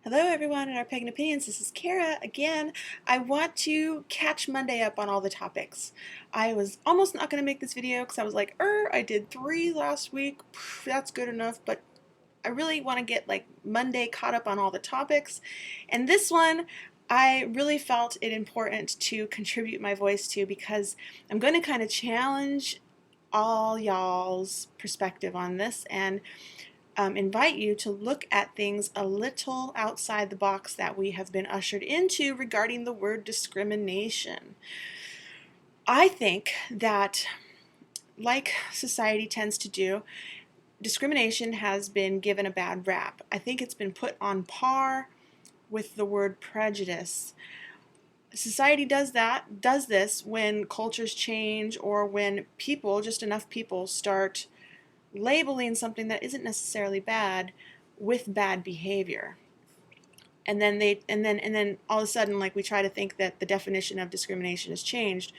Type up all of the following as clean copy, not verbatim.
Hello everyone at Our Pagan Opinions, this is Kara again. I want to catch Monday up on all the topics. I was almost not going to make this video because I was like, I did 3 last week, that's good enough, but I really want to get like Monday caught up on all the topics. And this one, I really felt it important to contribute my voice to because I'm going to kind of challenge all y'all's perspective on this and invite you to look at things a little outside the box that we have been ushered into regarding the word discrimination. I think that, like society tends to do, discrimination has been given a bad rap. I think it's been put on par with the word prejudice. Society does this when cultures change or when people, just enough people, start labeling something that isn't necessarily bad with bad behavior. And then all of a sudden, like, we try to think that the definition of discrimination has changed,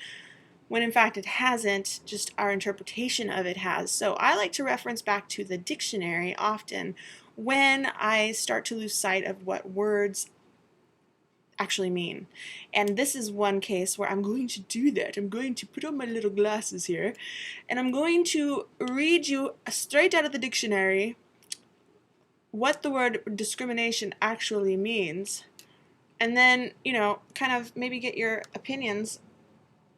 when in fact it hasn't, just our interpretation of it has. So I like to reference back to the dictionary often when I start to lose sight of what words actually mean. And this is one case where I'm going to do that. I'm going to put on my little glasses here and I'm going to read you straight out of the dictionary what the word discrimination actually means, and then, kind of maybe get your opinions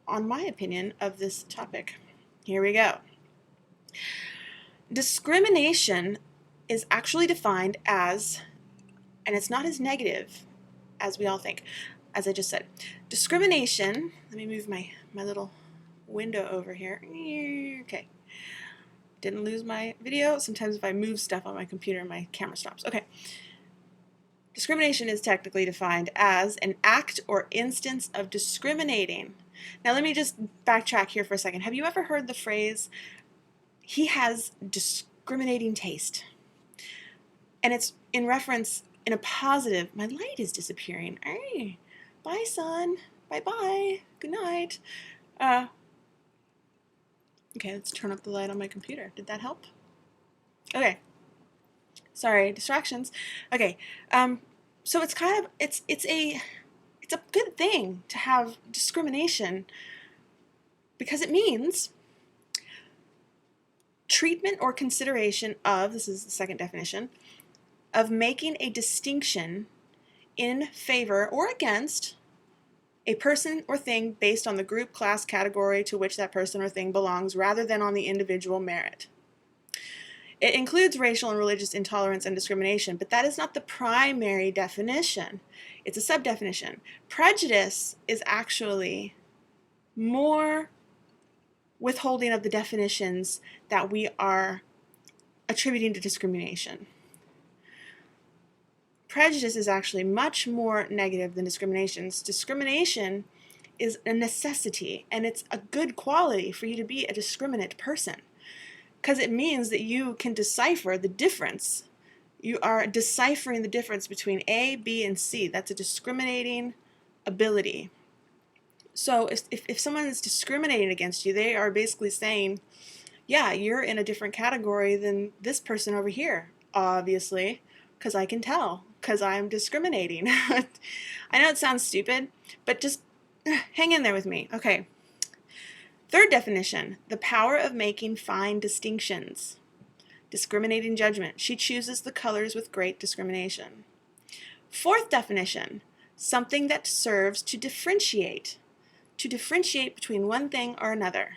on my opinion of this topic. Here we go. Discrimination is actually defined as, and it's not as negative as we all think, as I just said. Discrimination, let me move my little window over here. Okay. Didn't lose my video. Sometimes if I move stuff on my computer, my camera stops. Okay. Discrimination is technically defined as an act or instance of discriminating. Now let me just backtrack here for a second. Have you ever heard the phrase, he has discriminating taste? And it's in reference in a positive. My light is disappearing. Hey, bye, son. Bye-bye. Good night. Okay, let's turn up the light on my computer. Did that help? Okay. Sorry, distractions. Okay. So it's kind of it's a good thing to have discrimination because it means treatment or consideration of, this is the second definition, of making a distinction in favor or against a person or thing based on the group, class, category to which that person or thing belongs rather than on the individual merit. It includes racial and religious intolerance and discrimination, but that is not the primary definition. It's a subdefinition. Prejudice is actually more withholding of the definitions that we are attributing to discrimination. Prejudice is actually much more negative than discrimination. Discrimination is a necessity, and it's a good quality for you to be a discriminate person, because it means that you can decipher the difference. You are deciphering the difference between A, B, and C. That's a discriminating ability. So if someone is discriminating against you, they are basically saying, yeah, you're in a different category than this person over here, obviously, because I can tell, because I'm discriminating. I know it sounds stupid, but just hang in there with me. Okay. Third definition, the power of making fine distinctions. Discriminating judgment. She chooses the colors with great discrimination. Fourth definition, something that serves to differentiate between one thing or another.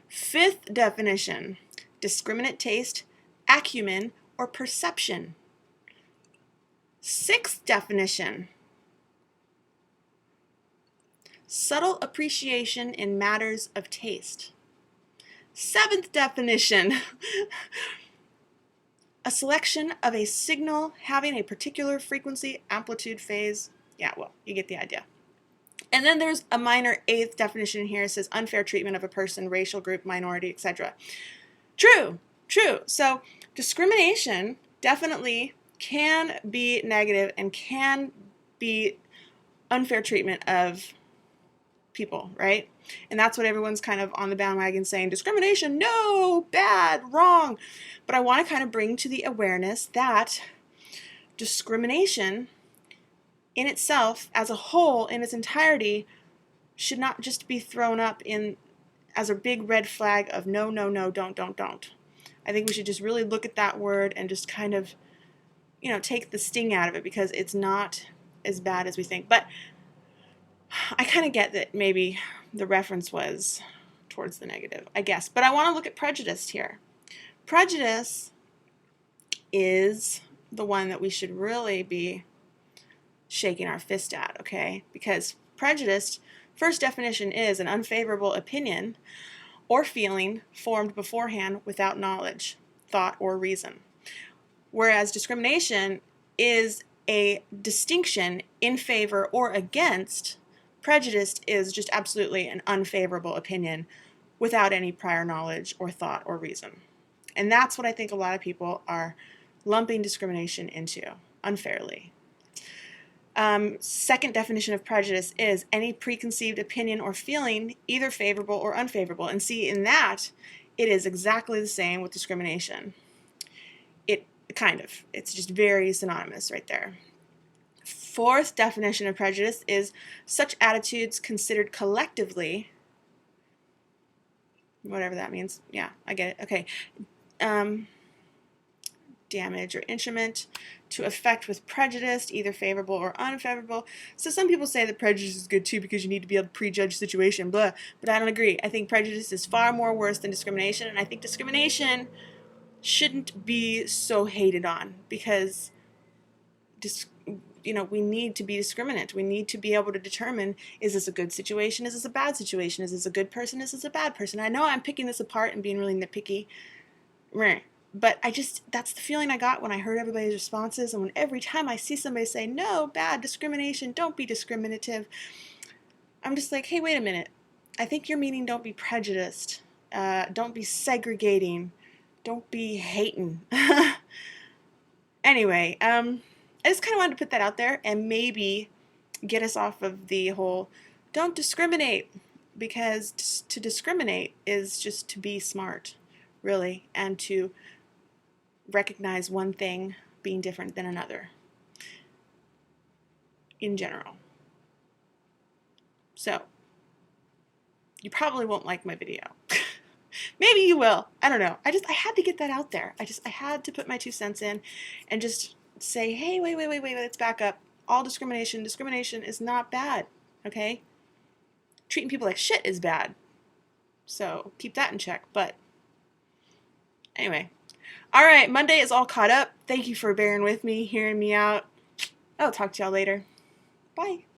Fifth definition, discriminate taste, acumen, or perception. Sixth definition, subtle appreciation in matters of taste. Seventh definition, a selection of a signal having a particular frequency, amplitude, phase. Yeah, well, you get the idea. And then there's a minor eighth definition here. It says unfair treatment of a person, racial group, minority, etc. True. So discrimination definitely can be negative and can be unfair treatment of people, right? And that's what everyone's kind of on the bandwagon saying, discrimination, no, bad, wrong. But I want to kind of bring to the awareness that discrimination in itself, as a whole, in its entirety, should not just be thrown up in as a big red flag of no, no, no, don't. I think we should just really look at that word and just kind of, take the sting out of it, because it's not as bad as we think. But I kind of get that maybe the reference was towards the negative, I guess. But I want to look at prejudice here. Prejudice is the one that we should really be shaking our fist at, okay? Because prejudice, first definition, is an unfavorable opinion or feeling formed beforehand without knowledge, thought, or reason. Whereas discrimination is a distinction in favor or against. Prejudice is just absolutely an unfavorable opinion without any prior knowledge or thought or reason. And that's what I think a lot of people are lumping discrimination into unfairly. Second definition of prejudice is any preconceived opinion or feeling, either favorable or unfavorable. And see, in that, it is exactly the same with discrimination. It's just very synonymous right there. Fourth definition of prejudice is such attitudes considered collectively, whatever that means. Yeah, I get it. Okay. Damage or instrument to affect with prejudice, either favorable or unfavorable. So some people say that prejudice is good too because you need to be able to prejudge the situation, blah, but I don't agree. I think prejudice is far more worse than discrimination, and I think discrimination shouldn't be so hated on, because we need to be discriminant. We need to be able to determine, is this a good situation? Is this a bad situation? Is this a good person? Is this a bad person? I know I'm picking this apart and being really nitpicky, but that's the feeling I got when I heard everybody's responses, and when every time I see somebody say, no, bad, discrimination, don't be discriminative, I'm just like, hey, wait a minute. I think you're meaning don't be prejudiced. Don't be segregating. Don't be hating. Anyway, I just kind of wanted to put that out there and maybe get us off of the whole don't discriminate, because to discriminate is just to be smart, really, and to recognize one thing being different than another in general. So, you probably won't like my video. Maybe you will. I don't know. I had to get that out there. I had to put my 2 cents in and just say, hey, wait, let's back up. All discrimination is not bad, okay? Treating people like shit is bad. So keep that in check. But anyway. All right, Monday is all caught up. Thank you for bearing with me, hearing me out. I'll talk to y'all later. Bye.